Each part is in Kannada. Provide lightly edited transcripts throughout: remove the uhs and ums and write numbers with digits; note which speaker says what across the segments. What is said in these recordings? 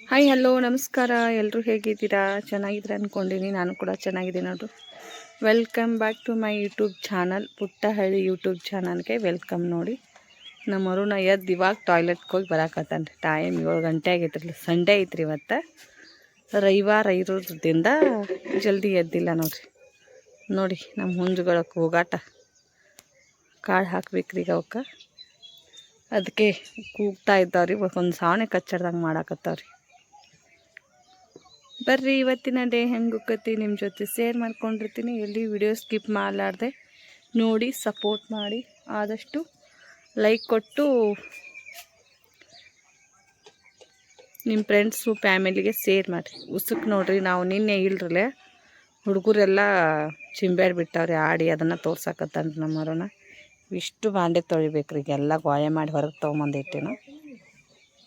Speaker 1: ಹಾಯ್ ಹಲೋ ನಮಸ್ಕಾರ. ಎಲ್ಲರೂ ಹೇಗಿದ್ದೀರಾ? ಚೆನ್ನಾಗಿದ್ದೀರಾ ಅಂದ್ಕೊಂಡಿನಿ. ನಾನು ಕೂಡ ಚೆನ್ನಾಗಿದ್ದೀನಿ ನೋಡ್ರಿ. Welcome back to my YouTube channel, Puttahalli YouTube ಚಾನಲ್ಗೆ ವೆಲ್ಕಮ್. ನೋಡಿ, ನಮ್ಮ ಅರುಣ ಎದ್ದು ಇವಾಗ ಟಾಯ್ಲೆಟ್ಗೆ ಹೋಗಿ ಬರಾಕತ್ತಾನ ರೀ. ಟೈಮ್ 7 ಗಂಟೆ ಆಗೈತ್ರಿ. ಸಂಡೇ ಐತ್ರಿ ಇವತ್ತು, ರವಿವಾರ ಇರೋದ್ರಿಂದ ಜಲ್ದಿ ಎದ್ದಿಲ್ಲ ನೋಡ್ರಿ. ನೋಡಿ ನಮ್ಮ ಹುಂಜುಗಳಕ್ಕೆ ಹೋಗಾಟ ಕಾಳು ಹಾಕ್ಬೇಕ್ರಿ ಈಗ ಅವಕ್ಕೆ. ಅದಕ್ಕೆ ಕೂಗ್ತಾ ಇದ್ದಾವ್ರಿ. ಒಂದು ಸಾವನೆ ಕಚ್ಚಡ್ದಂಗೆ ಮಾಡಾಕತ್ತಾವ್ರಿ. ಬರ್ರಿ, ಇವತ್ತಿನ ಡೇ ಹೆಂಗೆ ಹೋಗತ್ತಿ ನಿಮ್ಮ ಜೊತೆ ಶೇರ್ ಮಾಡ್ಕೊಂಡಿರ್ತೀನಿ. ಎಲ್ಲಿ ವಿಡಿಯೋ ಸ್ಕಿಪ್ ಮಾಡಲಾರ್ದೆ ನೋಡಿ, ಸಪೋರ್ಟ್ ಮಾಡಿ, ಆದಷ್ಟು ಲೈಕ್ ಕೊಟ್ಟು ನಿಮ್ಮ ಫ್ರೆಂಡ್ಸು ಫ್ಯಾಮಿಲಿಗೆ ಶೇರ್ ಮಾಡಿರಿ. ಉಸುಕ್ ನೋಡ್ರಿ, ನಾವು ನಿನ್ನೆ ಇಲ್ರಲ್ಲೇ ಹುಡುಗರೆಲ್ಲ ಚಿಂಬ್ಯಾಡಿ ಬಿಟ್ಟವ್ರಿ ಆಡಿ. ಅದನ್ನು ತೋರ್ಸಕತ್ತಾನ್ರಿ ನಮ್ಮವ್ರನ್ನ. ಇಷ್ಟು ಬಾಂಡೆ ತೊಳಿಬೇಕ್ರಿ. ಈಗೆಲ್ಲ ಗೋಯ ಮಾಡಿ ಹೊರಗೆ ತೊಗೊಂಬಂದಿಟ್ಟೇನು.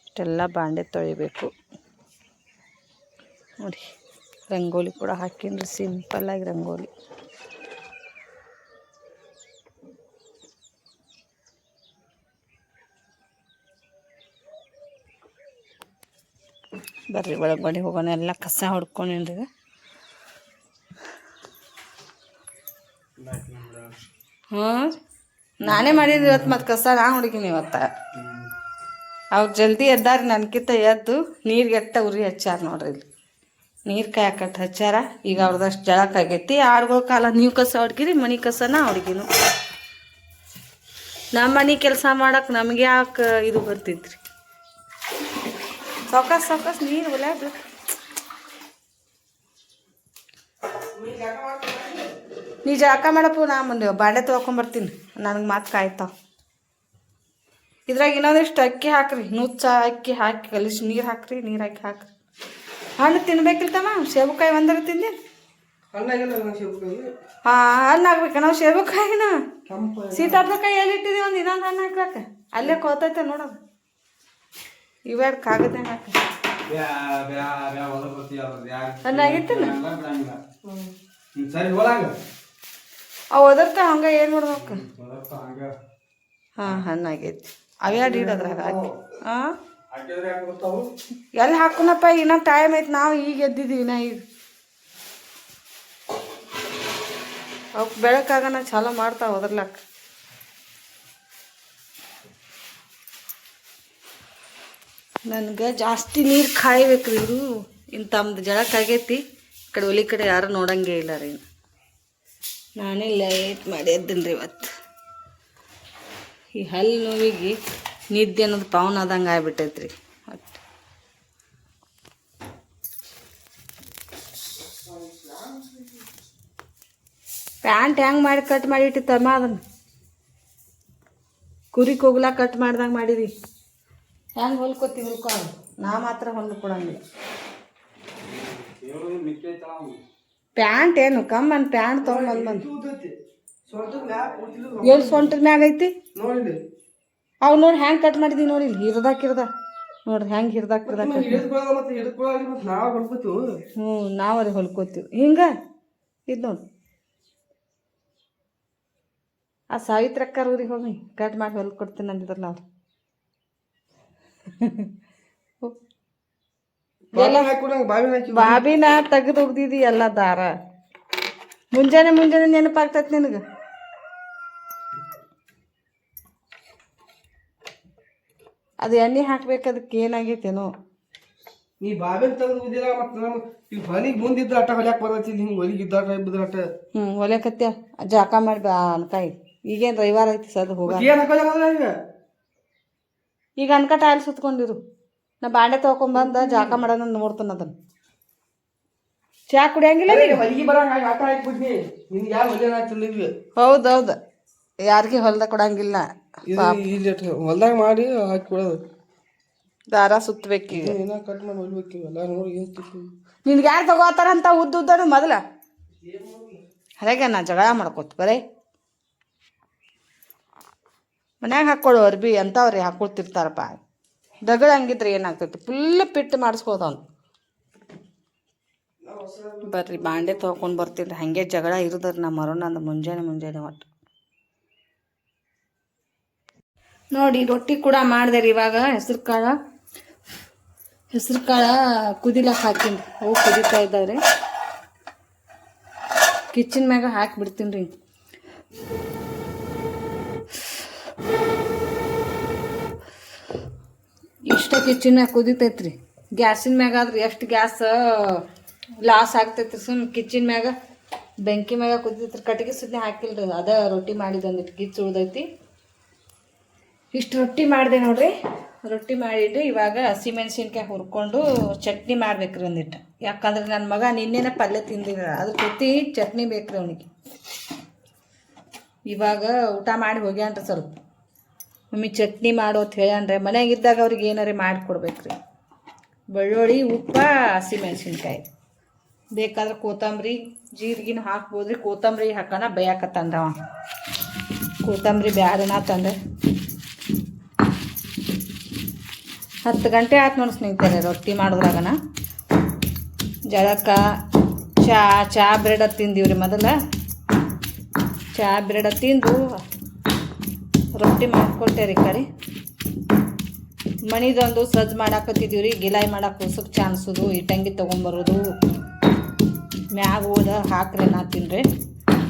Speaker 1: ಇಷ್ಟೆಲ್ಲ ಬಾಂಡೆ ತೊಳಿಬೇಕು ನೋಡಿ. ರಂಗೋಲಿ ಕೂಡ ಹಾಕಿನ್ರಿ, ಸಿಂಪಲ್ಲಾಗಿ ರಂಗೋಲಿ. ಬರ್ರಿ ಒಳಗಡೆ ಹೋಗೋಣ. ಎಲ್ಲ ಕಸ ಹೊಡ್ಕೊಂಡೇನ್ರಿ. ಹಾಂ, ನಾನೇ ಮಾಡಿದ್ರಿ ಇವತ್ತು. ಮತ್ತು ಕಸ ನಾ ಹುಡುಗಿನಿ ಇವತ್ತು. ಅವ್ರು ಜಲ್ದಿ ಎದ್ದಾರ ನನಗಿಂತ. ಎದ್ದು ನೀರಿಗೆಟ್ಟ ಉರಿ ಹಚ್ಚಾರ ನೋಡ್ರಿ. ಇಲ್ಲಿ ನೀರು ಕಾಯಕಟ್ಟು ಹಚ್ಚಾರ. ಈಗ ಅವ್ರದಷ್ಟು ಜಳಕ್ಕಾಗೈತಿ. ಆಡುಗಳ ಕಾಲ ನೀವು ಕಸ ಹೊಡ್ಗಿರಿ, ಮನೆ ಕಸನ ಹುಡುಗಿನು. ನಮ್ಮ ಮನೆ ಕೆಲಸ ಮಾಡಕ್ಕೆ ನಮಗೆ ಯಾಕೆ ಇದು ಬರ್ತಿದ್ರಿ. ಸಾವಕಾಶ ನೀರು ಒಲೆ ಬೇಕು. ನೀ ಜಳಕ ಮಾಡಪ್ಪು, ನಾ ಮುಂದೆ ಬಾಂಡೆ ತೊಳ್ಕೊಂಬರ್ತೀನಿ. ನನಗೆ ಮಾತು ಕಾಯ್ತಾವ. ಇದ್ರಾಗ ಇನ್ನೊಂದಿಷ್ಟು ಅಕ್ಕಿ ಹಾಕ್ರಿ, ನುಚ್ಚ ಅಕ್ಕಿ ಹಾಕಿ ಕಲಿಸಿ ನೀರು ಹಾಕ್ರಿ. ನೀರು ಹಾಕ್ರಿ. ಹಣ್ಣು ತಿನ್ಬೇಕಿಲ್ತಮ್ಮ? ಸೇಬುಕಾಯಿ ಒಂದರ ತಿಂದಿ? ಹಾಂ, ಹಣ್ಣು ಹಾಕ್ಬೇಕು ನಾವು. ಸೇಬುಕಾಯಿನ ಸೀತಾಫಲಕಾಯಿ ಎಲ್ಲಿ ಇಟ್ಟಿದ್ದೀವಿ? ಒಂದು ಇನ್ನೊಂದು ಹಣ್ಣು ಹಾಕ್ಲಾಕ ಅಲ್ಲೇ ಕೋತೈತೆ ನೋಡೋದು. ಇವೆರಡು ಕಾಗದ ಹಾಕಿ ಹಣ್ಣಾಗಿತ್ತೇನ? ಅವು ಒದರ್ತ ಹಂಗೆ ಏನು ಮಾಡ್ಬೇಕು? ಹಾಂ, ಹಣ್ಣಾಗೈತಿ. ಅವೆರಡು ಇಡೋದ್ರಾಗ ಹಾಕಿ. ಹಾಂ, ಎಲ್ಲಿ ಹಾಕೋಣಪ್ಪ? ಇನ್ನೊಂದು ಟೈಮ್ ಐತೆ. ನಾವು ಈಗ ಎದ್ದಿದ್ದೀವಿ. ಈಗ ಅವಕ್ಕೆ ಬೆಳಕಾಗನ ಚಾಲೋ ಮಾಡ್ತಾವೆ ಒದರ್ಲಾಕ. ನನಗೆ ಜಾಸ್ತಿ ನೀರು ಕಾಯ್ಬೇಕ್ರಿ. ಇವರು ತಮ್ಮದು ಜಳಕ್ಕಾಗೈತಿ. ಈ ಕಡೆ ಒಲಿ ಕಡೆ ಯಾರು ನೋಡಂಗೇ ಇಲ್ಲ ರೀ. ನಾನೇ ಲೇಟ್ ಮಾಡಿ ಎದ್ದೀನಿ ರೀ ಇವತ್ತು. ಈ ಹಲ್ಲು ನೋವಿಗೆ ನಿದ್ದೆ ಅನ್ನೋದು ಪವನ್ ಆದಂಗೆ ಆಗ್ಬಿಟ್ಟೈತ್ರಿ. ಒಟ್ಟು ಪ್ಯಾಂಟ್ ಹೆಂಗೆ ಮಾಡಿ ಕಟ್ ಮಾಡಿ ಇಟ್ಟಿತ್ತಮ್ಮ? ಅದನ್ನು ಕುರಿ ಕೋಗ್ಲ ಕಟ್ ಮಾಡ್ದಂಗೆ ಮಾಡಿರಿ. ಹೆಂಗೆ ಹೊಲ್ಕೋತಿ ಹೊಲ್ಕೊ. ನಾ ಮಾತ್ರ ಹೊಲ್ದು ಕೊಡಂಗಿಲ್ಲ. ಪ್ಯಾಂಟ್ ಏನು ಕಮ್ಮನ್ ಪ್ಯಾಂಟ್ ತೊಗೊಂಬಂದು ಎಲ್ಲಿ ಸೊಂಟದ ಮ್ಯಾಗ ಐತಿ ಅವು ನೋಡಿ. ಹ್ಯಾಂಗೆ ಕಟ್ ಮಾಡಿದೀವಿ ನೋಡಿ. ಇಲ್ಲಿ ಹಿರ್ದಾಕಿರ್ದ ನೋಡ್ರಿ, ಹೆಂಗೆ ಹಿರ್ದಾಕಿರ್ದ. ಹ್ಞೂ, ನಾವಲ್ಲಿ ಹೊಲ್ಕೋತೀವಿ ಹಿಂಗೆ. ಇದು ನೋಡಿ, ಆ ಸಾವಿತ್ರಕ್ಕ ಊರಿಗೆ ಹೋಗಿ ಕಟ್ ಮಾಡಿ ಹೊಲ್ಕೊಡ್ತೀನಿ ಅಂದಿದ್ರಲ್ಲ ಅವ್ರು. ಬಾಬಿನ ತೆಗೆದು ಹೋಗ್ದಿದಿ ಎಲ್ಲ ದಾರ. ಮುಂಜಾನೆ ನೆನಪಾಗ್ತೈತಿ ನಿನಗೆ. ಅದು ಎಣ್ಣೆ ಹಾಕ್ಬೇಕು. ಅದಕ್ಕೆ ಏನಾಗೈತೇನೋ.
Speaker 2: ನೀ ಬಾಬಿನ ತೆಗೆದುದಿಲ್ಲ. ಮತ್ತು ಈಗ ಹೊಲಿಗೆ ಮುಂದಿದ್ದ ಅಟ ಹೊಲ್ಯಾಕ ಬರ್ತೈತಿ. ಹಿಂಗೆ ಹೊಲಿಗೆ ಇದ್ದಾಗ ಇಬ್ಬದ್ರ ಅಟ
Speaker 1: ಹೊಲ್ಯಾಕತ್ಯ ಜಾಕ ಮಾಡಿ ಬಾ ಅನ್ಕಾಯಿ. ಈಗೇನು ರವಿವಾರ ಐತಿ ಸದ್ ಹೋಗ. ಈಗ ಅನ್ಕಟ ಅಲ್ಲಿ ಸುತ್ಕೊಂಡಿರು. ನಾ ಬಾಂಡೆ ತೊಗೊಂಬಂದು ಜಾಕ ಮಾಡೋಣ ನೋಡ್ತಾನ. ಅದನ್ನು ಚಾ ಕುಡಿಯಂಗಿಲ್ಲ. ಹೌದೌದು, ಯಾರಿಗೆ ಹೊಲ್ದಾಗ ಕೊಡಂಗಿಲ್ಲ.
Speaker 2: ಹೊಲ್ದಾಗ ಮಾಡಿ ಹಾಕಿ ಕೊಡೋದು.
Speaker 1: ದಾರ ಸುತ್ತಬೇಕೀಗ.
Speaker 2: ಕಟ್ ಮಾಡಿ ಹೊಲ್ಬೇಕಿಲ್ಲ ನೋಡಿ.
Speaker 1: ನಿನ್ಗೆ ಯಾರು ತಗೋತಾರಂತ ಉದ್ದನು ಮೊದಲ ಹರಗೆ ನಾ ಜಗಳ ಮಾಡ್ಕೋತ ಬರೇ ಮನ್ಯಾಗ ಹಾಕ್ಕೊಳ್ಳು ಅರ್ಬಿ ಅಂಥವ್ರಿ ಹಾಕೊಳ್ತಿರ್ತಾರಪ್ಪ. ದಗಳ ಹಂಗಿದ್ರೆ ಏನಾಗ್ತೈತಿ? ಫುಲ್ ಪಿಟ್ಟು ಮಾಡಿಸ್ಬೋದವ್ನು. ಬರ್ರಿ ಬಾಂಡೆ ತೊಗೊಂಡು ಬರ್ತೀನಿ. ಹಾಗೆ ಜಗಳ ಇರೋದ್ರಿ ನಮ್ಮ ಅರುಣಂದು ಮುಂಜಾನೆ ಒಟ್ಟು. ನೋಡಿ ರೊಟ್ಟಿ ಕೂಡ ಮಾಡಿದೆ ರೀ ಇವಾಗ. ಹೆಸರು ಕಾಳು ಹೆಸ್ರು ಕಾಳು ಕುದಿಲಕ್ಕೆ ಹಾಕೀನಿ ಅವು ಕುದಿತಾ ಇದ್ದಾವೆ ರೀ. ಕಿಚನ್ ಮ್ಯಾಗ ಹಾಕಿಬಿಡ್ತೀನಿ ರೀ. ಇಷ್ಟ ಕಿಚನ್ ಮ್ಯಾಗ ಕುದಿತೈತ್ರಿ. ಗ್ಯಾಸಿನ ಮ್ಯಾಗ ಆದ್ರೆ ಎಷ್ಟು ಗ್ಯಾಸ್ ಲಾಸ್ ಆಗ್ತೈತ್ರಿ. ಸುಮ್ಮನೆ ಕಿಚನ್ ಮ್ಯಾಗ ಬೆಂಕಿ ಮ್ಯಾಗ ಕುದಿತೈತ್ರಿ. ಕಟ್ಟಿಗೆ ಸುದ್ದಿ ಹಾಕಿಲ್ರಿ. ಅದ ರೊಟ್ಟಿ ಮಾಡಿದಂದಿಟ್ಟು ಕಿಚ್ಚು ಉಳ್ದೈತಿ. ಇಷ್ಟು ರೊಟ್ಟಿ ಮಾಡಿದೆ ನೋಡ್ರಿ. ರೊಟ್ಟಿ ಮಾಡಿಟ್ಟು ಇವಾಗ ಹಸಿಮೆಣ್ಸಿನ್ಕಾಯಿ ಹುರ್ಕೊಂಡು ಚಟ್ನಿ ಮಾಡ್ಬೇಕ್ರಿ ಒಂದಿಟ್ಟು. ಯಾಕಂದ್ರೆ ನನ್ನ ಮಗ ನಿನ್ನೆನೇ ಪಲ್ಯ ತಿಂದಿರ, ಅದ್ರ ಜೊತೆ ಚಟ್ನಿ ಬೇಕ್ರಿ ಅವನಿಗೆ. ಇವಾಗ ಊಟ ಮಾಡಿ ಹೋಗ್ಯಾನ್ರಿ. ಸ್ವಲ್ಪ ಮಮ್ಮಿ ಚಟ್ನಿ ಮಾಡು ಅಂತ ಹೇಳ್ಯಾನ್ರಿ. ಮನೆಯಾಗಿದ್ದಾಗ ಅವ್ರಿಗೆ ಏನಾರೇ ಮಾಡಿಕೊಡ್ಬೇಕ್ರಿ. ಬೆಳ್ಳುಳ್ಳಿ, ಉಪ್ಪ, ಹಸಿಮೆಣ್ಸಿನ್ಕಾಯಿ, ಬೇಕಾದ್ರೆ ಕೊತ್ತಂಬರಿ ಜೀರಿಗೆನೂ ಹಾಕ್ಬೋದ್ರಿ. ಕೊತ್ತಂಬರಿ ಹಾಕೋಣ ಬೇಯಾಕತ್ತಂದವ. ಕೊತ್ತಂಬರಿ ಬ್ಯಾಡನ ತಂದೆ. 10 ಗಂಟೆ ಆಯ್ತು ನೋಡಿ ಸ್ನೇಹಿತರೆ ರೊಟ್ಟಿ ಮಾಡೋದ್ರಾಗನ. ಜಳಕ ಚಾ ಬ್ರೆಡ್ ತಿಂದೀವ್ರಿ. ಮೊದಲ ಚಾ ಬ್ರೆಡ್ ತಿಂದು ರೊಟ್ಟಿ ಮಾಡ್ಕೊಳ್ತೇವೆ ಈ ಕಡೆ. ಮಣಿದೊಂದು ಸಜ್ಜು ಮಾಡಾಕತ್ತಿದ್ದೀವಿ ರೀ. ಗಿಲಾಯಿ ಮಾಡಕ್ಕೆ ಉಸುಕ್ ಚಾನ್ಸೋದು, ಇಟ್ಟಂಗಿ ತೊಗೊಂಬರೋದು, ಮ್ಯಾಗ ಹೋದ ಹಾಕ್ರಿ ಅನ್ನತ್ತೀನಿ.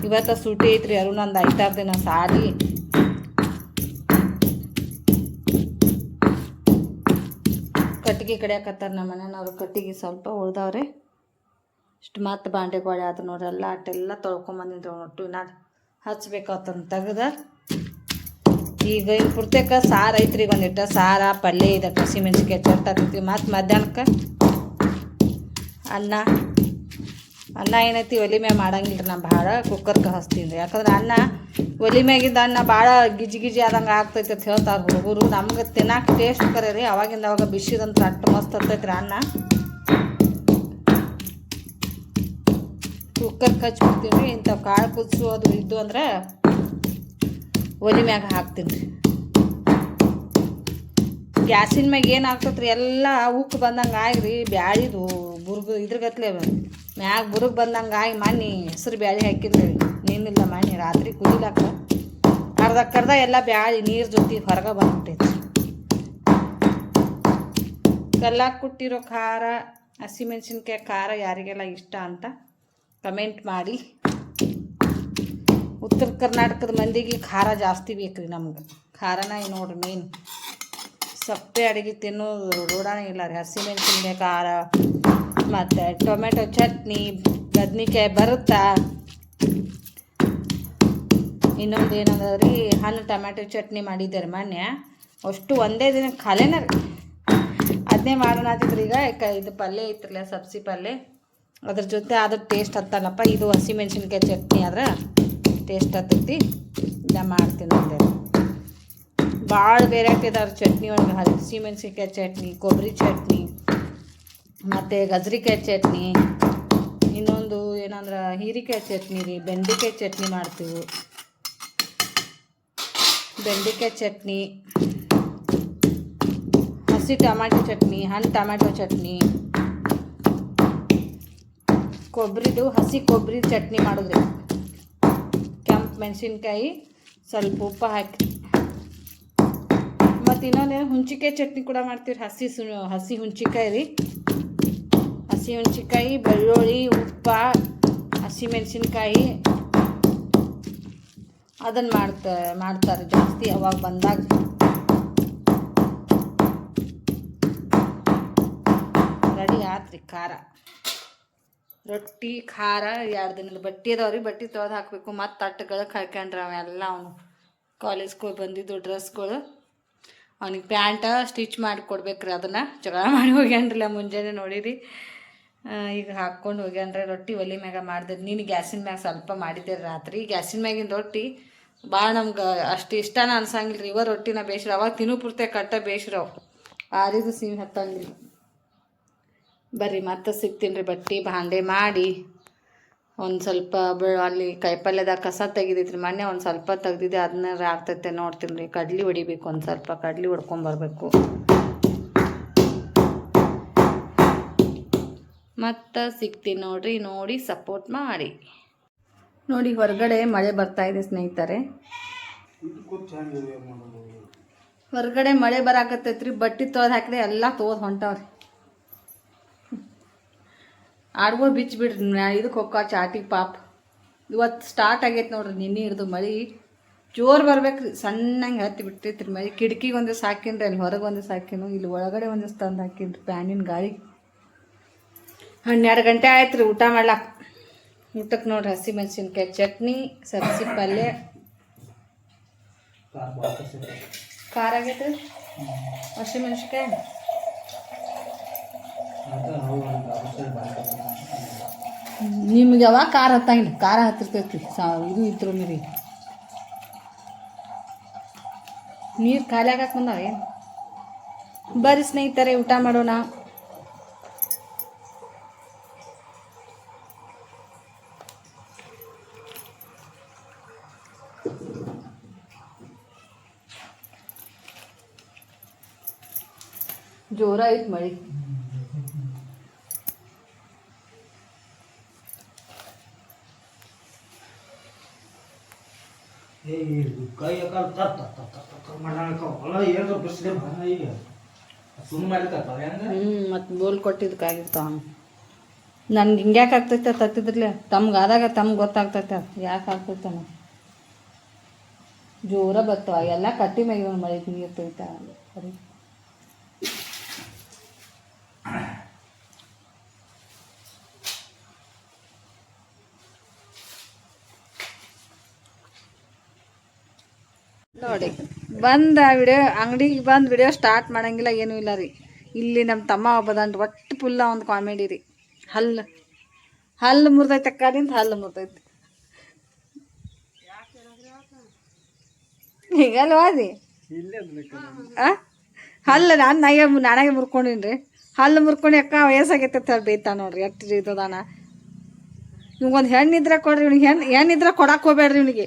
Speaker 1: ಇವತ್ತು ಸೂಟಿ ಐತ್ರಿ. ಅರುಣಂದು 5 ದಿನ ಸಾಲಿ. ಕಟ್ಟಿಗೆ ಕಡಿಯಾಕತ್ತಾರ ನಮ್ಮ ಮನೆಯವ್ರು. ಕಟ್ಟಿಗೆ ಸ್ವಲ್ಪ ಉಳ್ದವ್ರಿ. ಇಷ್ಟು ಮತ್ತೆ ಬಾಂಡೆಗೋಳೆ ಆದ್ರೆ ನೋಡ್ರಿ. ಎಲ್ಲ ಅಟ್ಟೆಲ್ಲ ತೊಳ್ಕೊಂಬಂದಿದ್ರಿ. ಒಟ್ಟು ಇನ್ನ ಹಚ್ಬೇಕಾತಂದು ತೆಗ್ದ. ಈಗ ಇನ್ನು ಪುರ್ತಕ್ಕೆ ಸಾರು ಐತ್ರಿ. ಒಂದಿಟ್ಟು ಸಾರ ಪಲ್ಯ ಇದಕ್ಕೆ ಹಸಿಮೆಣ್ಸಿಕಾಯಿ ಚಟ್ಟಾಕೈತಿ. ಮತ್ತು ಮಧ್ಯಾಹ್ನಕ್ಕೆ ಅನ್ನ ಏನೈತಿ ಒಲಿ ಮ್ಯಾಗ ಮಾಡಂಗಿಲ್ಲ ರೀ. ನಾನು ಭಾಳ ಕುಕ್ಕರ್ಗೆ ಹಚ್ತೀನಿ ರೀ. ಯಾಕಂದ್ರೆ ಅನ್ನ ಒಲಿ ಮ್ಯಾಗಿಂದ ಅನ್ನ ಭಾಳ ಗಿಜಿ ಆದಂಗೆ ಆಗ್ತೈತೆ ಅಂತ ಹೇಳ್ತಾರೆ ಹುಡುಗರು. ನಮ್ಗೆ ತಿನ್ನಕ್ಕೆ ಟೇಸ್ಟ್ ಕರೆ ರೀ. ಅವಾಗಿಂದ ಅವಾಗ ಬಿಸಿದಂತ ಅಟ್ಟು ಮಸ್ತ್ ಹತ್ತೈತೆ ರೀ ಅನ್ನ. ಕುಕ್ಕರ್ಗೆ ಹಚ್ಬಿಡ್ತೀನಿ ರೀ. ಇಂಥವು ಕಾಳು ಕುದಿಸು ಅದು ಇದ್ದು ಅಂದ್ರೆ ಒಲಿ ಮ್ಯಾಗ ಹಾಕ್ತೀನಿ ರೀ. ಗ್ಯಾಸಿನ ಮ್ಯಾಗ ಏನು ಆಗ್ತೈತೆ ರೀ, ಎಲ್ಲ ಉಕ್ಕು ಬಂದಂಗೆ ಆಗ್ರಿ. ಬ್ಯಾಳಿದು ಬುರ್ಗು ಇದ್ರಗತ್ಲೆ ಮ್ಯಾಗ ಬುರುಗ್ ಬಂದಂಗೆ ಆಗಿ ಮಣ್ಣಿ ಹೆಸ್ರು ಬ್ಯಾಳಿ ಹಾಕಿದ್ರಿ. ನೀನಿಲ್ಲ ಮಣ್ಣಿ ರಾತ್ರಿ ಕುದಿಲಾಕ ಅರ್ಧ ಎಲ್ಲ ಬ್ಯಾಳಿ ನೀರು ಜೊತೆ ಹೊರಗೆ ಬಂದ್ಬಿಟ್ಟೈತಿ. ಕಲ್ಲಾಗ ಕುಟ್ಟಿರೋ ಖಾರ, ಹಸಿಮೆಣ್ಸಿನ್ಕಾಯಿ ಖಾರ ಯಾರಿಗೆಲ್ಲ ಇಷ್ಟ ಅಂತ ಕಮೆಂಟ್ ಮಾಡಿ. ಉತ್ತರ ಕರ್ನಾಟಕದ ಮಂದಿಗೆ ಖಾರ ಜಾಸ್ತಿ ಬೇಕು ರೀ. ನಮ್ಗೆ ಖಾರನ ನೋಡ್ರಿ ಮೇನ್. ಸಪ್ಪೆ ಅಡುಗೆ ತಿನ್ನೋದು ರೂಢಾನೇ ಇಲ್ಲ ರೀ. ಹಸಿಮೆಣ್ಸಿನ್ಕಾಯಿ ಖಾರ ಮತ್ತು ಟೊಮೆಟೊ ಚಟ್ನಿ, ಬದ್ನಿಕಾಯಿ ಭರ್ತಾ, ಇನ್ನೊಂದು ಏನಂದ್ರೆ ರೀ ಹಣ್ಣು ಟೊಮೆಟೊ ಚಟ್ನಿ ಮಾಡಿದ್ದೆ ರೀ ಮೊನ್ನೆ. ಅಷ್ಟು ಒಂದೇ ದಿನ ಖಾಲೇನ ರೀ. ಅದನ್ನೇ ಮಾಡೋಣ ಆತಿದ್ರಿ. ಈಗ ಇದು ಪಲ್ಯ ಇತ್ತಿರಲ್ಲ ಸಬ್ಸಿ ಪಲ್ಯ, ಅದ್ರ ಜೊತೆ ಅದ್ರ ಟೇಸ್ಟ್ ಹತ್ತಲ್ಲಪ್ಪ. ಇದು ಹಸಿಮೆಣ್ಸಿನ್ಕಾಯಿ ಚಟ್ನಿ ಆದ್ರೆ ಟೇಸ್ಟ್ ಹತ್ತೈತಿ. ಇದನ್ನ ಮಾಡ್ತೀನಿ ಅಂದೆ. ಭಾಳ ವೆರೈಟಿ ಇದಾವೆ ಚಟ್ನಿ ಒಳಗೆ. ಹಸಿಮೆಣ್ಸಿನ್ಕಾಯಿ ಚಟ್ನಿ, ಕೊಬ್ಬರಿ ಚಟ್ನಿ, ಮತ್ತು ಗಜ್ರಿಕಾಯಿ ಚಟ್ನಿ, ಇನ್ನೊಂದು ಏನಂದ್ರೆ ಹೀರೆಕಾಯಿ ಚಟ್ನಿ ರೀ. ಬೆಂಡೆಕಾಯಿ ಚಟ್ನಿ ಮಾಡ್ತೀವಿ. ಬೆಂಡೆಕಾಯಿ ಚಟ್ನಿ, ಹಸಿ ಟೊಮ್ಯಾಟೊ ಚಟ್ನಿ, ಹಣ್ಣು ಟೊಮ್ಯಾಟೊ ಚಟ್ನಿ, ಕೊಬ್ಬರಿದು ಹಸಿ ಕೊಬ್ಬರಿ ಚಟ್ನಿ ಮಾಡಿದ್ರಿ. ಕೆಂಪು ಮೆಣಸಿನ್ಕಾಯಿ ಸ್ವಲ್ಪ ಉಪ್ಪು ಹಾಕಿ. ಮತ್ತು ಇನ್ನೊಂದೇನು ಹುಂಚಿಕಾಯಿ ಚಟ್ನಿ ಕೂಡ ಮಾಡ್ತೀವಿ. ಹಸಿ ಹುಂಚಿಕಾಯಿ ರೀ. ಹಸಿ ಹುಂಚಿಕಾಯಿ, ಬೆಳ್ಳುಳ್ಳಿ, ಉಪ್ಪ, ಹಸಿಮೆಣ್ಸಿನ್ಕಾಯಿ ಅದನ್ನು ಮಾಡ್ತಾರೆ ಜಾಸ್ತಿ ಅವಾಗ ಬಂದಾಗ. ರೆಡಿ ಆತ್ರಿ ಖಾರ ರೊಟ್ಟಿ. ಖಾರ 2 ದಿನದ ಬಟ್ಟೆ ಅದಾವ್ರಿ. ಬಟ್ಟೆ ತೊಳೆದು ಹಾಕಬೇಕು. ಮತ್ತು ತಟ್ಟುಗಳಿಗೆ ಹಾಕ್ಯಂಡ್ರೆ ಅವೆಲ್ಲ ಅವನು ಕಾಲೇಜ್ಗೆ ಹೋಗಿ ಬಂದಿದ್ದು ಡ್ರೆಸ್ಗಳು. ಅವ್ನಿಗೆ ಪ್ಯಾಂಟ ಸ್ಟಿಚ್ ಮಾಡಿ ಕೊಡ್ಬೇಕ್ರಿ. ಅದನ್ನು ಜಗಳ ಮಾಡಿ ಹೋಗ್ಯಾನ್ರಲ್ಲ ಮುಂಜಾನೆ ನೋಡಿರಿ. ಈಗ ಹಾಕ್ಕೊಂಡು ಹೋಗ್ಯಾನ್ರಿ. ರೊಟ್ಟಿ ಒಲಿ ಮ್ಯಾಗ ಮಾಡಿದೆ. ನೀನು ಗ್ಯಾಸಿನ ಮ್ಯಾಗ ಸ್ವಲ್ಪ ಮಾಡಿದ್ದೆ ರಾತ್ರಿ. ಗ್ಯಾಸಿನ ಮ್ಯಾಗಿನ ರೊಟ್ಟಿ ಭಾಳ ನಮ್ಗೆ ಅಷ್ಟು ಇಷ್ಟನ ಅನ್ಸಂಗಿಲ್ಲ ರೀ. ರೊಟ್ಟಿನ ಬೇಯಿಸ್ರಿ. ಅವಾಗ ತಿನ್ನೋ ಪೂರ್ತಿ ಕಟ್ಟ ಬೇಯಿಸ್ರವು. ಆರಿದು ಸಿಹಿ ಹತ್ತಂಗಿಲ್ಲ. ಬರ್ರಿ ಮತ್ತೆ ಸಿಗ್ತೀನಿ ರೀ. ಬಟ್ಟೆ ಭಾಂಡೆ ಮಾಡಿ ಒಂದು ಸ್ವಲ್ಪ ಅಲ್ಲಿ ಕಾಯಿಪಲ್ಯದಾಗ ಕಸ ತೆಗಿದೈತ್ರಿ. ಮೊನ್ನೆ ಒಂದು ಸ್ವಲ್ಪ ತೆಗ್ದಿದ್ದೆ. ಅದನ್ನ ಆಗ್ತೈತೆ ನೋಡ್ತೀನಿ ರೀ. ಕಡ್ಲಿ ಹೊಡಿಬೇಕು. ಒಂದು ಸ್ವಲ್ಪ ಕಡ್ಲಿ ಹೊಡ್ಕೊಂಬರ್ಬೇಕು. ಮತ್ತು ಸಿಗ್ತೀನಿ ನೋಡ್ರಿ. ನೋಡಿ ಸಪೋರ್ಟ್ ಮಾಡಿ ನೋಡಿ. ಹೊರಗಡೆ ಮಳೆ ಬರ್ತಾಯಿದೆ ಸ್ನೇಹಿತರೆ. ಹೊರಗಡೆ ಮಳೆ ಬರಾಕತ್ತೈತ್ರಿ. ಬಟ್ಟೆ ತೊಳೆದು ಹಾಕಿದೆ ಎಲ್ಲ ತೊಳೆದು ಹೊಂಟವ್ರಿ. ಆಡ್ಗಳು ಬಿಚ್ಚಿ ಬಿಡ್ರಿ ಇದಕ್ಕೆ ಹೋಗ್ಕ ಚಾಟಿಗೆ ಪಾಪ ಇವತ್ತು ಸ್ಟಾರ್ಟ್ ಆಗೈತೆ ನೋಡ್ರಿ ನಿನ್ನೆ ಹಿಡ್ದು ಮಳೆ ಜೋರು ಬರ್ಬೇಕ್ರಿ ಸಣ್ಣಂಗೆ ಹತ್ತಿ ಬಿಟ್ಟೈತ್ರಿ ಮಳೆ ಕಿಟಕಿಗೆ ಒಂದೇ ಸಾಕಿನ್ರಿ ಅಲ್ಲಿ ಹೊರಗೆ ಒಂದೇ ಸಾಕಿನು ಇಲ್ಲಿ ಒಳಗಡೆ ಒಂದೇ ತಂದು ಹಾಕಿನ್ರಿ ಫ್ಯಾನಿನ ಗಾಳಿ 12 ಗಂಟೆ ಆಯ್ತು ರೀ ಊಟ ಮಾಡ್ಲಾಕ ಊಟಕ್ಕೆ ನೋಡ್ರಿ ಹಸಿ ಮೆಣಸಿನ್ಕಾಯಿ ಚಟ್ನಿ ಸಬ್ಸಿ ಪಲ್ಯ ಖಾರ ಆಗೈತೆ ಹಸಿ ಮೆಣಸಿನ್ಕಾಯಿ ನಿಮ್ಗೆ ಯಾವಾಗ ಖಾರ ಹತ್ತಂಗಿಲ್ಲ ಖಾರ ಹತ್ತಿರ್ತೈತಿ ಇದು ಇದ್ರು ನೀರು ಖಾಲಿ ಆಗಕ್ಕೆ ಬಂದಾವೆ ಬರ್ರಿ ಸ್ನೇಹಿತರೆ ಊಟ ಮಾಡೋಣ ಜೋರ ಐತ್ ಮಳಿ ಮತ್ತು ಬೋಲ್ ಕೊಟ್ಟಿದ್ದಕ್ಕಾಗಿರ್ತಾವ ನನ್ಗೆ ಹಿಂಗ್ಯಾಕೆ ಆಗ್ತೈತೆ ತತ್ತಿದ್ರಲೆ ತಮ್ಗೆ ಆದಾಗ ತಮ್ಗೆ ಗೊತ್ತಾಗ್ತೈತೆ ಯಾಕೆ ಆಗ್ತೈತೆ ಜೋರ ಬರ್ತಾವ ಎಲ್ಲ ಕಟ್ಟಿ ಮ್ಯಾಗ ಮಳೆ ನೀರು ತೊಯ್ತಾ ಸರಿ ನೋಡಿ ಬಂದು ವಿಡಿಯೋ ಅಂಗಡಿಗೆ ಬಂದು ವಿಡಿಯೋ ಸ್ಟಾರ್ಟ್ ಮಾಡಂಗಿಲ್ಲ ಏನೂ ಇಲ್ಲ ರೀ ಇಲ್ಲಿ ನಮ್ಮ ತಮ್ಮ ಒಬ್ಬದನ್ರಿ ಒಟ್ಟು ಫುಲ್ಲ ಒಂದು ಕಾಮಿಡಿ ರೀ ಹಲ್ಲು ಮುರಿದೈತೆ ಅಕ್ಕದಿಂದ ಹಲ್ಲು ಮುರಿದೈತೆ ಹೀಗಲ್ಲ ವಾದಿ ಹಲ್ಲು ನಾನಾಗೆ ಮುರ್ಕೊಂಡಿನಿ ರೀ ಹಲ್ಲು ಮುರ್ಕೊಂಡು ಅಕ್ಕ ವಯಸ್ಸಾಗೈತೆ ಬೇಯ್ತಾ ನೋಡ್ರಿ ಎಷ್ಟು ಇದ್ದದಾನ ಇವಂಗೊಂದು ಹೆಣ್ಣಿದ್ರೆ ಕೊಡ್ರಿ ಇವ್ನಿಗೆ ಹೆಣ್ಣಿದ್ರೆ ಕೊಡಕ್ಕೆ ಹೋಗ್ಬೇಡ್ರಿ ಇವ್ನಿಗೆ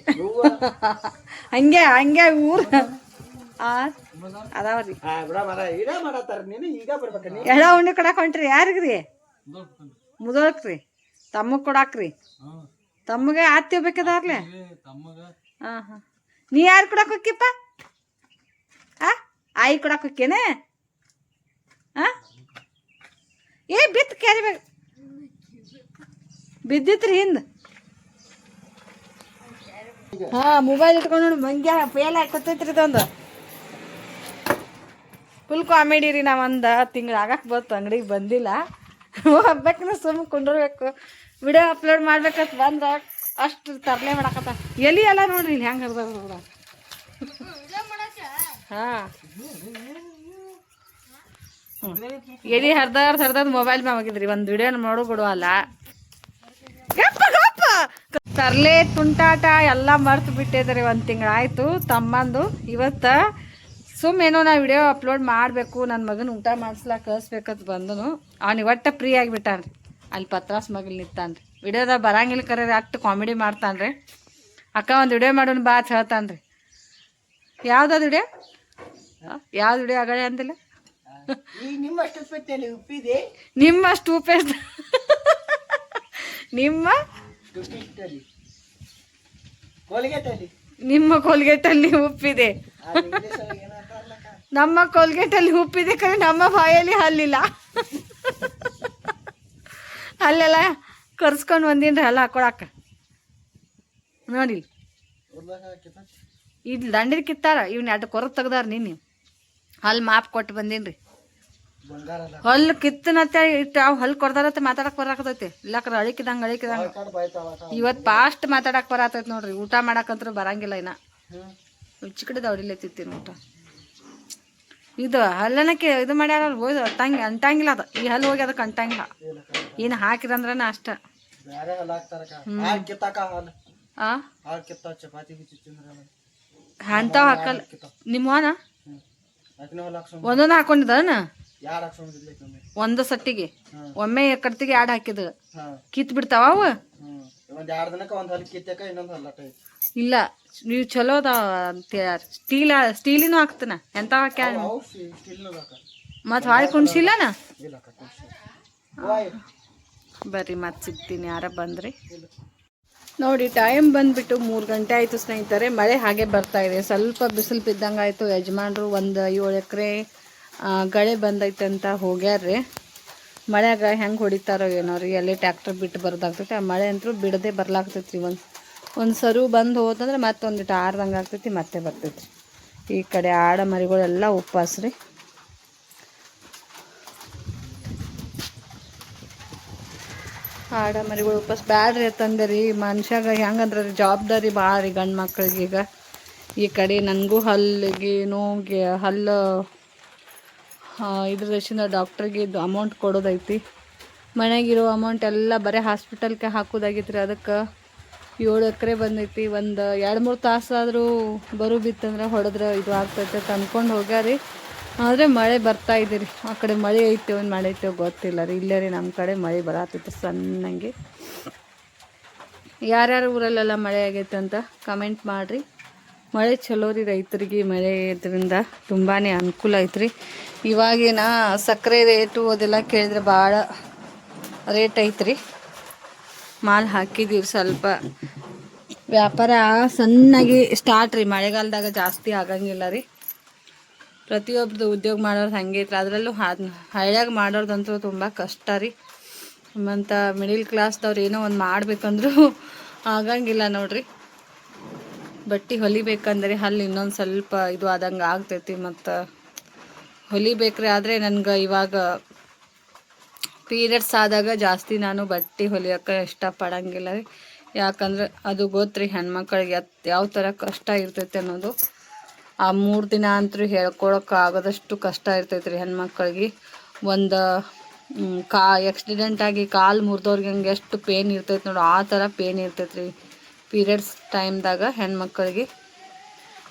Speaker 1: ಹಂಗೆ ಊರು ಅದಾವ್ರಿ ಎಳ ಉಣ್ಣಿ ಕೊಡಕ್ಕೆ ಹೊಂಟ್ರಿ ಯಾರಿಗ್ರಿ ಮುದೋಳಕ್ರಿ ತಮ್ಮಗ್ ಕೊಡಾಕ್ರಿ ತಮ್ಮಗೆ ಆತ್ತಿ ಹೋಗ್ಬೇಕದಾರ್ಲೆ ಹಾಂ ನೀ ಯಾರು ಕೊಡಕ್ಕೆ ಹೋಕ್ಕಿಪ್ಪ ಆಯಿ ಕೊಡಕ್ಕೆ ಹೋಕ್ಕೇನೆ ಏ ಬಿತ್ತು ಕ್ಯಾರಿಬೇಕು ಬಿದ್ದಿತ್ರಿ ಹಿಂದೆ ಮೊಬೈಲ್ ಇಟ್ಕೊಂಡು ನೋಡಿ ಮಂಗ್ಯ ಫೇಲ್ ಹಾಕೊತೈತ್ರಿ ಇದೊಂದು ಫುಲ್ ಕಾಮಿಡಿ ರೀ ನಾವು ಒಂದು ತಿಂಗಳು ಆಗಕ್ಕೆ ಬಂತು ಅಂಗಡಿಗೆ ಬಂದಿಲ್ಲ ಹೋಗ್ಬೇಕಂದ್ರೆ ಸುಮ್ಮನೆ ಕುಂಡಿರ್ಬೇಕು ವಿಡಿಯೋ ಅಪ್ಲೋಡ್ ಮಾಡ್ಬೇಕಂತ ಬಂದ್ರೆ ಅಷ್ಟು ತರಲೆ ಮಾಡಕತ್ತ ಎಲಿ ಎಲ್ಲ ನೋಡ್ರಿ ಇಲ್ಲಿ ಹೆಂಗೆ ಹರಿದ ಹಾಂ ಎಲಿ ಹರ್ದ ಮೊಬೈಲ್ ಮ್ಯಾಗ ಹೋಗಿದ್ರಿ ಒಂದು ವಿಡಿಯೋನ ಮಾಡೋ ಬಿಡುವಲ್ಲ ತರ್ಲೆ ತುಂಟಾಟ ಎಲ್ಲ ಮರ್ತು ಬಿಟ್ಟಿದ್ದಾರೆ 1 ತಿಂಗಳಾಯ್ತು ತಮ್ಮಂದು ಇವತ್ತು ಏನೋ ನಾ ವಿಡಿಯೋ ಅಪ್ಲೋಡ್ ಮಾಡಬೇಕು ನನ್ನ ಮಗನ ಊಟ ಮಾಡಿಸ್ಲಾಕ ಕಳಿಸ್ಬೇಕಂತ ಬಂದನು ಅವ್ನಿಗೆ ಒಟ್ಟು ಫ್ರೀ ಆಗಿಬಿಟ್ಟಾನ್ರಿ ಅಲ್ಲಿ ಪತ್ರಾಸ್ ಮಗಲ್ ನಿಂತಾನ್ರಿ ವಿಡಿಯೋದಾಗ ಬರಂಗಿಲ್ಲ ಕರೀರಿ ಅಷ್ಟು ಕಾಮಿಡಿ ಮಾಡ್ತಾನ್ರಿ ಅಕ್ಕ ಒಂದು ವಿಡಿಯೋ ಮಾಡೋಣ ಬಾ ಅಂತ ಹೇಳ್ತಾನ್ರಿ ಯಾವ್ದು ವಿಡಿಯೋ ಯಾವ್ದು ವಿಡಿಯೋ ಆಗಳೆ ಅಂದಿಲ್ಲ ನಿಮ್ಮಷ್ಟು ಉಪೇಸ್ ನಿಮ್ಮ ಕೋಲ್ಗೇಟಲ್ಲಿ ಉಪ್ಪಿದೆ ನಮ್ಮ ಕೋಲ್ಗೇಟಲ್ಲಿ ಉಪ್ಪಿದೆ ಕರೆ ನಮ್ಮ ಬಾಯಲ್ಲಿ ಹಲ್ಲಿಲ್ಲ ಅಲ್ಲೆಲ್ಲ ಕರ್ಸ್ಕೊಂಡು ಬಂದೀನಿ ಹಲ್ಲ ಹಾಕೊಳಕ ನೋಡಿ ಇಲ್ಲಿ ದಂಡಿನ ಕಿತ್ತಾರ ಇವ್ನ 2 ಕೊರಗೆ ತೆಗ್ದಾರ ನೀನು ಹಲ್ಲು ಮಾಪ್ ಕೊಟ್ಟು ಬಂದೀನಿ ಹಲ್ಲು ಕಿತ್ತನತ್ತ ಇಟ್ಟು ಅವು ಹಲ್ಲು ಕೊಡ್ದಾರತ್ತೆ ಮಾತಾಡಕ್ಕೆ ಬರಾಕತೈತಿ ಇಲ್ಲಕ್ರ ಅಳಿಕಿದಂಗೆ ಇವತ್ತು ಫಾಸ್ಟ್ ಮಾತಾಡಕ್ಕೆ ಬರತೈತಿ ನೋಡ್ರಿ ಊಟ ಮಾಡಕ್ಕಂತ್ರ ಬರಂಗಿಲ್ಲ ಇನ್ನ ಚಿಕ್ಕಡಿದ ಹೊಡಿಲತ್ತಿತ್ತೀನಿ ಊಟ ಇದು ಹಲ್ಲನಕ್ಕೆ ಇದು ಮಾಡ್ಯಾರ ಹೋಯ್ದು ಅಂಟಂಗಿಲ್ಲ ಅದು ಈ ಹಲ್ಲು ಹೋಗಿ ಅದಕ್ಕೆ ಅಂಟಂಗಿಲ್ಲ ಏನು ಹಾಕಿರಂದ್ರನ ಅಷ್ಟ ಅಂತಾವ್ ಹಾಕಲ್ಲ ನಿಮ್ಮವನ ಒಂದೊಂದು ಹಾಕೊಂಡಿದ್ದಾನ ಒಂದು ಸಟ್ಟಿಗೆ ಒಮ್ಮೆ ಕಡ್ತಿಗೆ 2 ಹಾಕಿದ ಕಿತ್ ಬಿಡ್ತಾವ ಅವು ಇಲ್ಲ ನೀವು ಚಲೋ ಸ್ಟೀಲಿನೂ ಹಾಕ್ತಾನ ಎಂತ ಹಾಕ್ಯಾನ ಮತ್ ಹಾಳ್ ಕುಣ್ಸಿಲ್ಲನ ಬರ್ರಿ ಮತ್ ಸಿಗ್ತೀನಿ ಯಾರ ಬಂದ್ರಿ ನೋಡಿ ಟೈಮ್ ಬಂದ್ಬಿಟ್ಟು 3 ಗಂಟೆ ಆಯಿತು ಸ್ನೇಹಿತರೆ ಮಳೆ ಹಾಗೆ ಬರ್ತಾ ಇದೆ ಸ್ವಲ್ಪ ಬಿಸಿಲು ಬಿದ್ದಂಗೆ ಆಯಿತು ಯಜಮಾನ್ರು ಒಂದು 7 ಎಕರೆ ಗಳೆ ಬಂದೈತೆ ಅಂತ ಹೋಗ್ಯಾರ್ರಿ ಮಳೆಯಾಗ ಹೆಂಗೆ ಹೊಡಿತಾರೋ ಏನೋ ರೀ, ಎಲ್ಲಿ ಟ್ಯಾಕ್ಟರ್ ಬಿಟ್ಟು ಬರೋದಾಗ್ತೈತಿ. ಆ ಮಳೆ ಅಂತೂ ಬಿಡದೆ ಬರ್ಲಾಗ್ತೈತಿ ರೀ. ಒಂದು ಸರು ಬಂದು ಹೋದಂದ್ರೆ ಮತ್ತೆ ಒಂದಿಟ್ಟು ಆರ್ದಂಗೆ ಆಗ್ತೈತಿ, ಮತ್ತೆ ಬರ್ತೈತಿ. ಈ ಕಡೆ ಆಡ ಮರಿಗಳೆಲ್ಲ ಉಪವಾಸ ರೀ. ಆಡ ಮರಿಗಳು ಉಪವಾಸ ಬ್ಯಾಡ್ರಿ ಅಂತಂದೆ ರೀ. ಮನುಷ್ಯಾಗ ಹೆಂಗಂದ್ರೆ ಜವಾಬ್ದಾರಿ ಭಾಳ ರೀ ಗಂಡು ಮಕ್ಳಿಗೆ. ಈಗ ಈ ಕಡೆ ನನಗೂ ಹಲ್ಲಿಗೆ ನೋವಿಗೆ ಹಲ್ಲು ಇದ್ರ ದೇಶದಿಂದ ಡಾಕ್ಟ್ರಿಗೆ ಇದು ಅಮೌಂಟ್ ಕೊಡೋದೈತಿ. ಮನೆಗಿರೋ ಅಮೌಂಟ್ ಎಲ್ಲ ಬರೀ ಹಾಸ್ಪಿಟಲ್ಗೆ ಹಾಕೋದಾಗಿತ್ತು ರೀ. ಅದಕ್ಕೆ 7 ಎಕರೆ ಬಂದೈತಿ. ಒಂದು 2-3 ತಾಸಾದರೂ ಬರು ಬಿತ್ತಂದ್ರೆ ಹೊಡೆದ್ರೆ ಇದು ಆಗ್ತೈತೆ ಅಂತ ಅಂದ್ಕೊಂಡು ಹೋಗ್ಯಾರಿ. ಆದರೆ ಮಳೆ ಬರ್ತಾ ಇದ್ದೀರಿ. ಆ ಕಡೆ ಮಳೆ ಐತೆ ಒಂದು ಮಳೆ ಐತೆ ಗೊತ್ತಿಲ್ಲ ರೀ. ಇಲ್ಲೇ ರೀ ನಮ್ಮ ಕಡೆ ಮಳೆ ಬರತ್ತೈತೆ ಸಣ್ಣಂಗೆ. ಯಾರ್ಯಾರ ಊರಲ್ಲೆಲ್ಲ ಮಳೆ ಆಗೈತೆ ಅಂತ ಕಮೆಂಟ್ ಮಾಡಿರಿ. ಮಳೆ ಚಲೋ ರೀ, ರೈತರಿಗೆ ಮಳೆ ಇದರಿಂದ ತುಂಬಾ ಅನುಕೂಲ ಐತ್ರಿ. ಇವಾಗಿನ ಸಕ್ಕರೆ ರೇಟು ಅದೆಲ್ಲ ಕೇಳಿದ್ರೆ ಭಾಳ ರೇಟ್ ಐತ್ರಿ. ಮಾಲ್ ಹಾಕಿದ್ದೀವಿ, ಸ್ವಲ್ಪ ವ್ಯಾಪಾರ ಸಣ್ಣಾಗಿ ಸ್ಟಾರ್ಟ್ ರೀ. ಮಳೆಗಾಲದಾಗ ಜಾಸ್ತಿ ಆಗಂಗಿಲ್ಲ ರೀ. ಪ್ರತಿಯೊಬ್ಬರದು ಉದ್ಯೋಗ ಮಾಡೋರು ಹಂಗೆ ಐತ್ರಿ. ಅದರಲ್ಲೂ ಹಳ್ಳ್ಯಾಗ ಮಾಡೋರ್ದಂತೂ ತುಂಬ ಕಷ್ಟ ರೀ. ಮತ್ತು ಮಿಡಿಲ್ ಕ್ಲಾಸ್ದವ್ರು ಏನೋ ಒಂದು ಮಾಡ್ಬೇಕಂದ್ರೂ ಆಗಂಗಿಲ್ಲ ನೋಡ್ರಿ. ಬಟ್ಟೆ ಹೊಲಿಬೇಕಂದ್ರೆ ಅಲ್ಲಿ ಇನ್ನೊಂದು ಸ್ವಲ್ಪ ಇದು ಆದಂಗೆ ಆಗ್ತೈತಿ. ಮತ್ತು ಹೊಲಿಬೇಕ್ರಿ. ಆದರೆ ನನಗೆ ಇವಾಗ ಪೀರಿಯಡ್ಸ್ ಆದಾಗ ಜಾಸ್ತಿ ನಾನು ಬಟ್ಟೆ ಹೊಲಿಯೋಕೆ ಇಷ್ಟಪಡಂಗಿಲ್ಲ ರೀ. ಯಾಕಂದ್ರೆ ಅದು ಗೊತ್ತು ರೀ ಹೆಣ್ಮಕ್ಳಿಗೆ ಯಾವ ಥರ ಕಷ್ಟ ಇರ್ತೈತೆ ಅನ್ನೋದು. ಆ 3 ದಿನ ಅಂತೂ ಹೇಳ್ಕೊಳಕ್ಕೆ ಆಗೋದಷ್ಟು ಕಷ್ಟ ಇರ್ತೈತೆ ರೀ ಹೆಣ್ಮಕ್ಳಿಗೆ. ಒಂದು ಆಗಿ ಕಾಲು ಮುರಿದವ್ರಿಗೆ ಹಂಗೆ ಎಷ್ಟು ಪೇನ್ ಇರ್ತೈತೆ ನೋಡು, ಆ ಥರ ಪೇನ್ ಇರ್ತೈತೆ ರೀ ಪೀರಿಯಡ್ಸ್ ಟೈಮ್ದಾಗ. ಹೆಣ್ಮಕ್ಳಿಗೆ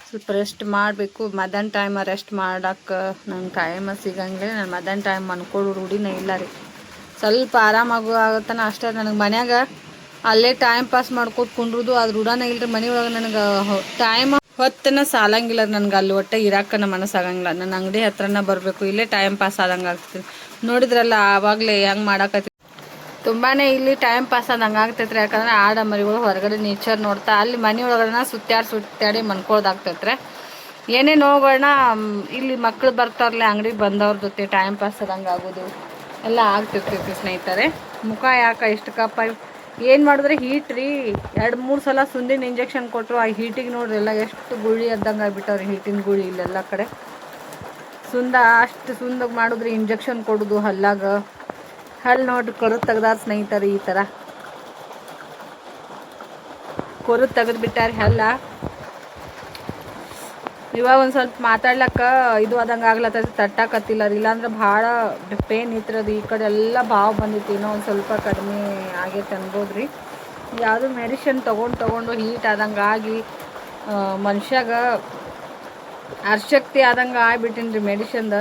Speaker 1: ಸ್ವಲ್ಪ ರೆಸ್ಟ್ ಮಾಡಬೇಕು. ಮಧ್ಯಾಹ್ನ ಟೈಮ್ ರೆಸ್ಟ್ ಮಾಡೋಕ್ಕೆ ನಂಗೆ ಟೈಮ ಸಿಗಂಗಿಲ್ಲ. ನಾನು ಮಧ್ಯಾಹ್ನ ಟೈಮ್ ಮನ್ಕೊಳ್ಳೋ ರೂಢಿನೇ ಇಲ್ಲ ರೀ. ಸ್ವಲ್ಪ ಆರಾಮಾಗೋ ಆಗತ್ತನ ಅಷ್ಟೇ. ನನಗೆ ಮನ್ಯಾಗ ಅಲ್ಲೇ ಟೈಮ್ ಪಾಸ್ ಮಾಡ್ಕೊತ ಕುಂಡ್ರದು ಅದು ರೂಢನೇ ಇಲ್ಲ ರೀ. ಮನೆಯೊಳಗೆ ನನಗೆ ಟೈಮ್ ಹೊತ್ತನ ಸಾಲಂಗಿಲ್ಲ ನನಗೆ. ಅಲ್ಲಿ ಒಟ್ಟೆ ಇರಾಕ ನಮ್ಮ ಮನಸ್ಸಾಗಂಗಿಲ್ಲ. ನನ್ನ ಅಂಗಡಿ ಹತ್ರನ ಬರಬೇಕು, ಇಲ್ಲೇ ಟೈಮ್ ಪಾಸ್ ಆದಂಗೆ ಆಗ್ತೈತಿ. ನೋಡಿದ್ರಲ್ಲ ಆವಾಗಲೇ ಹೆಂಗೆ ಮಾಡಾಕತ್ತಿ ತುಂಬಾ ಇಲ್ಲಿ ಟೈಮ್ ಪಾಸ್ ಆದಂಗೆ ಆಗ್ತೈತೆ ರೀ. ಯಾಕಂದ್ರೆ ಆಡ ಮರಿಗಳು ಹೊರಗಡೆ ನೇಚರ್ ನೋಡ್ತಾ ಅಲ್ಲಿ ಮನೆಯೊಳಗಡೆ ಸುತ್ತಾಡಿ ಮನ್ಕೊಳ್ದಾಗ್ತೈತ್ರೆ. ಏನೇ ನೋವುಗಳನ್ನ ಇಲ್ಲಿ ಮಕ್ಳು ಬರ್ತಾರಲ್ಲ ಅಂಗಡಿಗೆ ಬಂದವ್ರ ಜೊತೆ ಟೈಮ್ ಪಾಸ್ ಆದಂಗೆ ಆಗೋದು ಎಲ್ಲ ಆಗ್ತಿರ್ತೈತಿ ಸ್ನೇಹಿತರೆ. ಮುಖ ಯಾಕೆ ಇಷ್ಟು ಕಪ್ಪ ಏನು ಮಾಡಿದ್ರೆ ಹೀಟ್ ರೀ. 2-3 ಸಲ ಸುಂದಿನ ಇಂಜೆಕ್ಷನ್ ಕೊಟ್ಟರು. ಆ ಹೀಟಿಗೆ ನೋಡ್ರಿ ಎಲ್ಲ ಎಷ್ಟು ಗುಳಿ ಅದ್ದಂಗೆ ಆಗ್ಬಿಟ್ಟವ್ರಿ. ಹೀಟಿನ ಗುಳಿ ಇಲ್ಲೆಲ್ಲ ಕಡೆ ಅಷ್ಟು ಸುಂದಾಗ ಮಾಡಿದ್ರಿ. ಇಂಜೆಕ್ಷನ್ ಕೊಡೋದು ಹಲ್ಲಾಗ. ಹಲ್ಲು ನೋಡ್ರಿ ಕೊರು ತೆಗ್ದಾರ ಸ್ನೇಹಿತರೆ. ಈ ಥರ ಕೊರು ತೆಗೆದ್ಬಿಟ್ಟಾರೆ ಹಲ್ಲ. ಇವಾಗ ಒಂದು ಸ್ವಲ್ಪ ಮಾತಾಡ್ಲಕ್ಕ ಇದು ಆದಂಗೆ ಆಗ್ಲತ್ತದ, ತಟ್ಟಾಕತ್ತಿಲ್ಲ ರೀ. ಇಲ್ಲಾಂದ್ರೆ ಭಾಳ ಪೇನ್ ಇತ್ತಿರೋದು. ಈ ಕಡೆ ಎಲ್ಲ ಬಾವು ಬಂದಿತ್ತು. ಇನ್ನೂ ಒಂದು ಸ್ವಲ್ಪ ಕಡಿಮೆ ಆಗೈತೆ ಅನ್ಬೋದು ರೀ. ಯಾವುದು ಮೆಡಿಷನ್ ತೊಗೊಂಡು ಹೀಟ್ ಆದಂಗೆ ಆಗಿ ಮನುಷ್ಯಾಗ ಅರ್ಶಕ್ತಿ ಆದಂಗೆ ಆಗ್ಬಿಟ್ಟಿನಿ ರೀ ಮೆಡಿಷನ್ದ.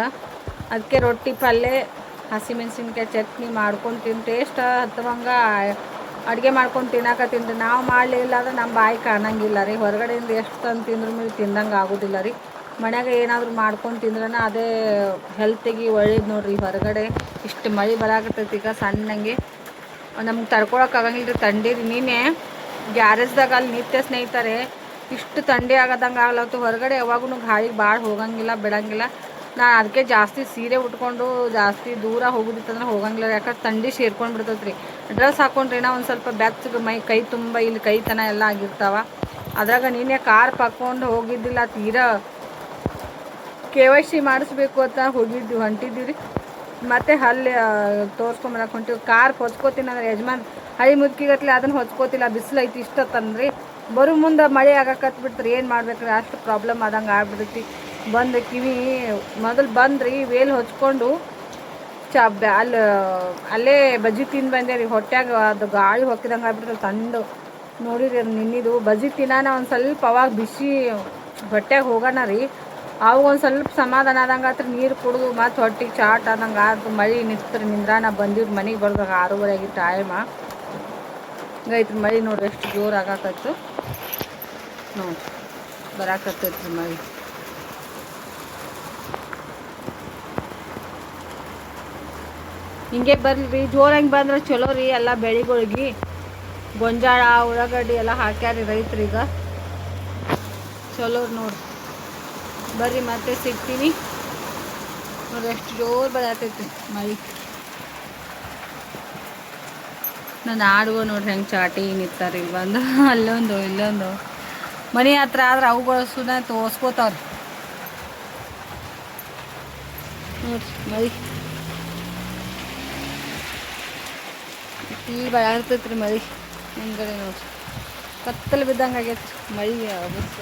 Speaker 1: ಅದಕ್ಕೆ ರೊಟ್ಟಿ ಪಲ್ಯ ಹಸಿಮೆಣ್ಸಿನ್ಕಾಯಿ ಚಟ್ನಿ ಮಾಡ್ಕೊಂಡು ತಿಂದು ಟೇಸ್ಟ್ ಹತ್ತವಂಗೆ ಅಡುಗೆ ಮಾಡ್ಕೊಂಡು ತಿನ್ನಕತ್ತೀನಿ ರೀ. ನಾವು ಮಾಡಲಿಲ್ಲ ಅಂದ್ರೆ ನಮ್ಮ ಬಾಯಿ ಕಾಣಂಗಿಲ್ಲ ರೀ. ಹೊರಗಡೆಯಿಂದ ಎಷ್ಟು ತಂದು ತಿಂದ್ರೂ ತಿಂದಂಗೆ ಆಗೋದಿಲ್ಲ ರೀ. ಮನ್ಯಾಗ ಏನಾದರೂ ಮಾಡ್ಕೊಂಡು ತಿಂದ್ರೆ ಅದೇ ಹೆಲ್ತಿಗೆ ಒಳ್ಳೇದು ನೋಡ್ರಿ. ಹೊರಗಡೆ ಇಷ್ಟು ಮಳೆ ಬರಾಕತ್ತೈತಿ ಈಗ ಸಣ್ಣಂಗೆ ನಮ್ಗೆ ತಡ್ಕೊಳಕ್ಕಾಗಂಗಿಲ್ಲ ರೀ. ಥಂಡಿ ರೀ. ನೀನೇ ಗ್ಯಾರೇಜ್ದಾಗ ಅಲ್ಲಿ ನಿತ್ಯ ಸ್ನೇಹಿತರೆ ಇಷ್ಟು ಥಂಡಿ ಆಗೋದಂಗೆ ಆಗ್ಲತ್ತು. ಹೊರಗಡೆ ಯಾವಾಗೂ ಗಾಳಿಗೆ ಭಾಳ ಹೋಗಂಗಿಲ್ಲ ಬಿಡಂಗಿಲ್ಲ. ನಾನು ಅದಕ್ಕೆ ಜಾಸ್ತಿ ಸೀರೆ ಉಟ್ಕೊಂಡು ಜಾಸ್ತಿ ದೂರ ಹೋಗೋದಿತ್ತಂದ್ರೆ ಹೋಗಂಗಿಲ್ಲ. ಯಾಕಂದ್ರೆ ಥಂಡಿ ಸೇರ್ಕೊಂಡು ಬಿಡ್ತೈತೆ ರೀ. ಡ್ರೆಸ್ ಹಾಕೊಂಡ್ರೆ ಒಂದು ಸ್ವಲ್ಪ ಬೆಚ್ಚಗೆ ಕೈ ತುಂಬ ಇಲ್ಲಿ ಕೈತನ ಎಲ್ಲ ಆಗಿರ್ತಾವ. ಅದ್ರಾಗ ನೀನೇ ಕಾರ್ ಪಕ್ಕೊಂಡು ಹೋಗಿದ್ದಿಲ್ಲ. ತೀರಾ KYC ಮಾಡಿಸ್ಬೇಕು ಅಂತ ಹೊಂಟಿದ್ದೀವಿ. ಮತ್ತು ಅಲ್ಲಿ ತೋರಿಸ್ಕೊಂಬರಕ್ಕೆ ಹೊಂಟಿವಿ. ಕಾರ್ ಹೊಚ್ಕೋತೀನಿ ಅಂದ್ರೆ ಯಜಮಾನ್ ಹಳಿ ಮುದುಕಿಗಟ್ಲೆ ಅದನ್ನು ಹೊಚ್ಕೋತಿಲ್ಲ. ಬಿಸಿಲು ಐತಿ ಇಷ್ಟತ್ತಂದ್ರಿ. ಬರೋ ಮುಂದೆ ಮಳೆ ಆಗಕತ್ಬಿಡ್ತಾರೆ. ಏನು ಮಾಡ್ಬೇಕ್ರಿ, ಅಷ್ಟು ಪ್ರಾಬ್ಲಮ್ ಆದಂಗೆ ಆಗ್ಬಿಡ್ತೈತಿ. ಬಂದು ಕಿವಿ ಮೊದಲು ಬಂದ್ರಿ ವೇಲ್ ಹೊಚ್ಕೊಂಡು ಅಲ್ಲೇ ಬಜ್ಜಿ ತಿಂದು ಬಂದೆ ರೀ. ಹೊಟ್ಯಾಗ ಅದು ಗಾಳಿ ಹೊಕ್ಕಿದಂಗೆ ಆಗ್ಬಿಡ್ತದೆ ತಂದು. ನೋಡಿರಿ ಅದು ನಿನ್ನಿದು ಬಜ್ಜಿ ತಿನ್ನಾನ ಒಂದು ಸ್ವಲ್ಪ ಅವಾಗ ಬಿಸಿ ಹೊಟ್ಯಾಗ ಹೋಗೋಣ ರೀ. ಅವಾಗ ಒಂದು ಸ್ವಲ್ಪ ಸಮಾಧಾನ ಆದಂಗೆ ಆತ್ರಿ. ನೀರು ಕುಡಿದು ಮತ್ತು ಹೊಟ್ಟಿಗೆ ಚಾಟ್ ಆದಂಗೆ ಆಯ್ತು. ಮಳೆ ನಿಂದ್ರಾನ ಬಂದಿವ್ರಿ. ಮನೆಗೆ ಬರ್ದಾಗ 6:30 ಆಗಿ ಟೈಮ ಹಂಗೈತ್ರಿ. ಮಳೆ ನೋಡ್ರಿ ಎಷ್ಟು ಜೋರು ಆಗಾಕತ್ತು ನೋಡಿ. ಬರಾಕತ್ತೈತ್ರಿ ಮಳೆ. ಹಿಂಗೆ ಬರ್ಲಿ ಜೋರಂಗೆ ಬಂದ್ರೆ ಚಲೋ ರೀ. ಎಲ್ಲ ಬೆಳೆಗಳಿಗೆ ಗೊಂಜಾಳ ಉಳ್ಳಾಗಡ್ಡಿ ಎಲ್ಲ ಹಾಕ್ಯಾರಿ ರೈತರೀಗ. ಚಲೋ ನೋಡ್ರಿ. ಬರ್ರಿ ಮತ್ತೆ ಸಿಗ್ತೀನಿ ನೋಡ್ರಿ. ಎಷ್ಟು ಜೋರು ಬರತೈತಿ ಮಳೆ. ನನ್ನ ಆಡುಗೋ ನೋಡ್ರಿ ಹೆಂಗೆ ಚಾಟಿ ನಿಂತಾರೆ ಇಲ್ಲಿ ಬಂದು ಅಲ್ಲೊಂದು ಇಲ್ಲೊಂದು ಮನೆ ಹತ್ರ ಆದ್ರೆ ಅವುಗಳು ಸುಮ್ಮನೆ ತೋರ್ಸ್ಕೋತಾವ್ರಿ ನೋಡ್ರಿ ಮಳಿ ಈ ಬೆಳಗ್ತೈತ್ರಿ ಮಳಿ ಹಿಂದ್ಗಡೆ ನೋಡ್ರಿ ಕತ್ತಲು ಬಿದ್ದಂಗೆ ಆಗೈತ್ರಿ ಮಳಿ ಬಸ್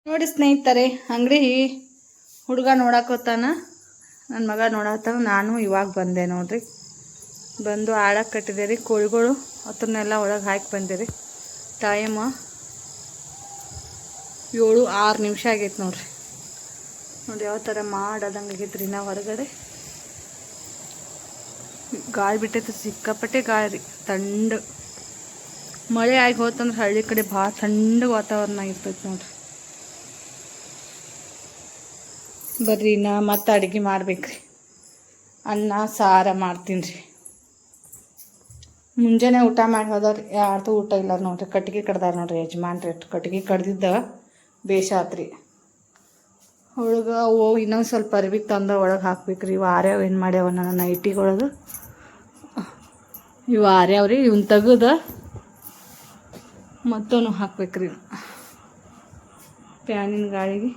Speaker 1: ನೋಡಿ ಸ್ನೇಹಿತರೆ ಅಂಗಡಿ ಹುಡುಗ ನೋಡಕೋತಾನ ನನ್ನ ಮಗ ನೋಡತ್ತಾನ ನಾನು ಇವಾಗ ಬಂದೆ ನೋಡ್ರಿ ಬಂದು ಆಳಕ್ಕೆ ಕಟ್ಟಿದೆ ರೀ ಕೋಳಿಗಳು ಅದನ್ನೆಲ್ಲ ಒಳಗೆ ಹಾಕಿ ಬಂದೆ ರೀ ಟೈಮ್ 7-6 ಆಗೈತೆ ನೋಡ್ರಿ ನೋಡಿ ಯಾವ ಥರ ಮಾಡೋದಂಗೆ ಆಗೈತೆ ರೀ ನಾವು ಹೊರಗಡೆ ಗಾಳಿ ಬಿಟ್ಟೈತೆ ಸಿಕ್ಕಾಪಟ್ಟೆ ಗಾಳಿ ರೀ ಥಂಡ ಮಳೆ ಆಗಿ ಹೋತಂದ್ರೆ ಹಳ್ಳಿ ಕಡೆ ಭಾಳ ಥಂಡ ವಾತಾವರಣ ಇರ್ತೈತೆ ನೋಡ್ರಿ ಬರ್ರಿ ನಾ ಮತ್ತೆ ಅಡುಗೆ ಮಾಡ್ಬೇಕ್ರಿ ಅನ್ನ ಸಾರ ಮಾಡ್ತೀನಿ ರೀ ಮುಂಜಾನೆ ಊಟ ಮಾಡಿ ಹೋದವ್ರಿ ಯಾರ್ದು ಊಟ ಇಲ್ಲ ನೋಡ್ರಿ ಕಟ್ಟಿಗೆ ಕಡ್ದಾರ ನೋಡ್ರಿ ಯಜಮಾನ್ರಿ ಕಟ್ಟಿಗೆ ಕಡ್ದಿದ್ದ ಬೇಷಾತ್ರಿ ಒಳಗೆ ಅವು ಇನ್ನೊಂದು ಸ್ವಲ್ಪ ಅರ್ಬಿ ತಂದ ಒಳಗೆ ಹಾಕ್ಬೇಕ್ರಿ ಇವು ಆರ್ಯಾವ ಏನು ಮಾಡ್ಯಾವ ನನ್ನ ನೈಟಿಗಳದು ಇವು ಆರ್ಯಾವ್ರಿ ಇವನ್ನ ತೆಗೆದ ಮತ್ತೂ ಹಾಕ್ಬೇಕ್ರಿ ಪ್ಯಾನಿನ ಗಾಳಿಗೆ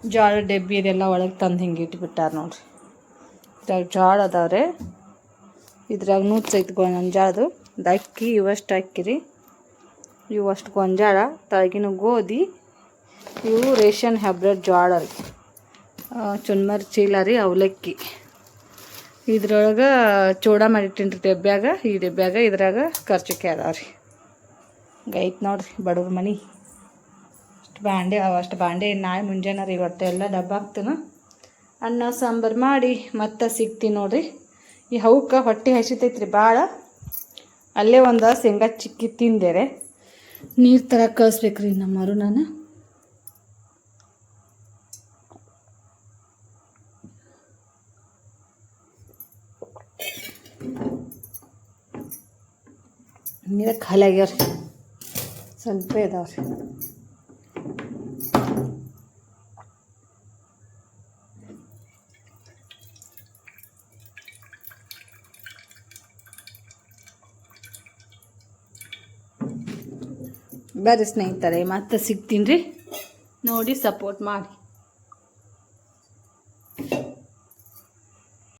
Speaker 1: ಜೋಳ ಡಬ್ಬಿ ಇದೆಲ್ಲ ಒಳಗೆ ತಂದು ಹಿಂಗೆ ಇಟ್ಬಿಟ್ಟಾರ ನೋಡ್ರಿ ಇದ್ರಾಗ ಜೋಳ ಅದಾವ್ರೆ ಇದ್ರಾಗ ನೂಚೈತೆ ಗೊಂಜಾಳದು ಅಕ್ಕಿ ಇವಷ್ಟು ಅಕ್ಕಿ ರೀ ಇವಷ್ಟು ಗೊಂಜಾಳ ತಳಗಿನ ಗೋಧಿ ಇವು ರೇಷನ್ ಹೈಬ್ರಿಡ್ ಜೋಳ ರೀ ಚುನ್ಮರಿ ಚೀಲ ರೀ ಅವಲಕ್ಕಿ ಇದ್ರೊಳಗೆ ಚೂಡ ಮಾಡಿಟ್ಟಿನಿ ರೀ ಡಬ್ಬ್ಯಾಗ ಈ ಡಬ್ಬ್ಯಾಗ ಇದ್ರಾಗ ಖರ್ಚಿಕೆ ಅದಾವ ರೀ ಗೈತ್ ನೋಡ್ರಿ ಬಡವ್ರ ಮನೆ ಬಾಂಡೆ ಅಷ್ಟು ಬಾಂಡೆ ನಾಳೆ ಮುಂಜಾನೆ ರೀ ಇವತ್ತು ಎಲ್ಲ ಡಬ್ಬ ಹಾಕ್ತೀನಿ ಅನ್ನ ಸಾಂಬಾರು ಮಾಡಿ ಮತ್ತೆ ಸಿಗ್ತೀನಿ ನೋಡ್ರಿ ಈ ಹೌಕ್ಕೆ ಹೊಟ್ಟೆ ಹಸಿತೈತ್ರಿ ಭಾಳ ಅಲ್ಲೇ ಒಂದು ಶೇಂಗಾ ಚಿಕ್ಕಿ ತಿಂದೇರೆ ನೀರು ಥರ ಕಳಿಸ್ಬೇಕ್ರಿ ನಮ್ಮರು ನಾನು ನೀರು ಖಾಲಿ ಆಗ್ಯಾವ್ರಿ ಸ್ವಲ್ಪ ಇದಾವ್ರಿ ಬರ್ರಿ ಸ್ನೇಹಿತರೆ ಮತ್ತೆ ಸಿಗ್ತೀನಿ ರೀ ನೋಡಿ ಸಪೋರ್ಟ್ ಮಾಡಿ